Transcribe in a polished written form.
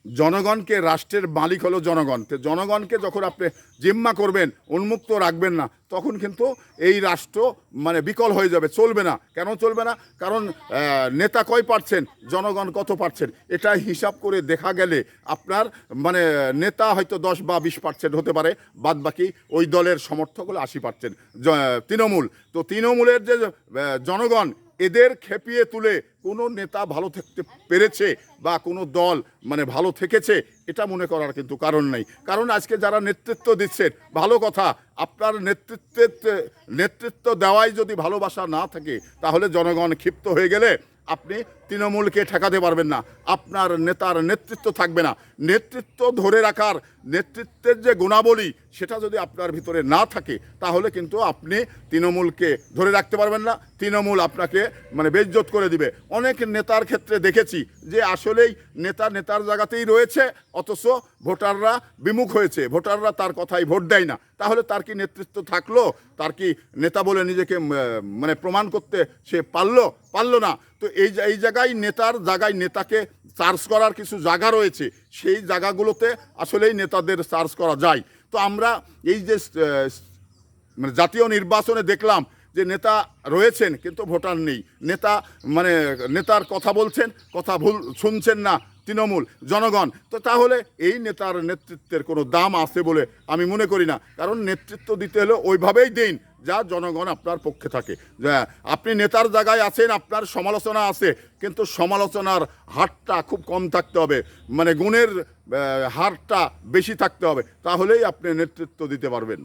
জনগণকে, রাষ্ট্রের মালিক হলো জনগণ। তো জনগণকে যখন আপনি জিম্মা করবেন, উন্মুক্ত রাখবেন না, তখন কিন্তু এই রাষ্ট্র মানে বিকল হয়ে যাবে, চলবে না। কেন চলবে না? কারণ নেতা কয় পার্সেন্ট, জনগণ কত পার্সেন্ট, এটা হিসাব করে দেখা গেলে আপনার মানে নেতা হয়তো 10 বা 20% হতে পারে, বাদ বাকি ওই দলের সমর্থক হলো 80%। তৃণমূল, তো তৃণমূলের যে জনগণ, এদের খেপিয়ে তুলে কোনো নেতা ভালো থাকতে পেরেছে বা কোনো দল মানে ভালো থেকেছে, এটা মনে করার কিন্তু কারণ নেই। কারণ আজকে যারা নেতৃত্ব দিচ্ছেন, ভালো কথা, আপনার নেতৃত্ব দেওয়াই যদি ভালোবাসা না থাকে, তাহলে জনগণ ক্ষিপ্ত হয়ে গেলে আপনি তৃণমূলকে ঠেকাতে পারবেন না, আপনার নেতার নেতৃত্ব থাকবে না। নেতৃত্ব ধরে রাখার, নেতৃত্বের যে গুণাবলী, সেটা যদি আপনার ভিতরে না থাকে, তাহলে কিন্তু আপনি তৃণমূলকে ধরে রাখতে পারবেন না। তৃণমূল আপনাকে মানে বেইজ্জত করে দিবে। অনেক নেতার ক্ষেত্রে দেখেছি যে আসলেই নেতার জায়গাতেই রয়েছে, অথচ ভোটাররা বিমুখ হয়েছে, ভোটাররা তার কথাই ভোট দেয় না। তাহলে তার কি নেতৃত্ব থাকলো? তার কি নেতা বলে নিজেকে মানে প্রমাণ করতে সে পারলো না? তো এই জায়গায় নেতার জায়গায় নেতাকে সার্চ করার কিছু জায়গা রয়েছে, সেই জায়গাগুলোতে আসলেই নেতাদের সার্চ করা যায়। তো আমরা এই যে মানে জাতীয় নির্বাচনে দেখলাম যে নেতা রয়েছেন কিন্তু ভোটার নেই, নেতা মানে নেতার কথা বলছেন, কথা ভুল শুনছেন না তৃণমূল, জনগণ। তো তাহলে এই নেতার নেতৃত্বের কোনো দাম আছে বলে আমি মনে করি না। কারণ নেতৃত্ব দিতে হলে ওইভাবেই দিন যা জনগণ আপনার পক্ষে থাকে। আপনি নেতার জায়গায় আছেন, আপনার সমালোচনা আছে, কিন্তু সমালোচনার হারটা খুব কম থাকতে হবে, মানে গুণের হারটা বেশি থাকতে হবে, তাহলেই আপনি নেতৃত্ব দিতে পারবেন।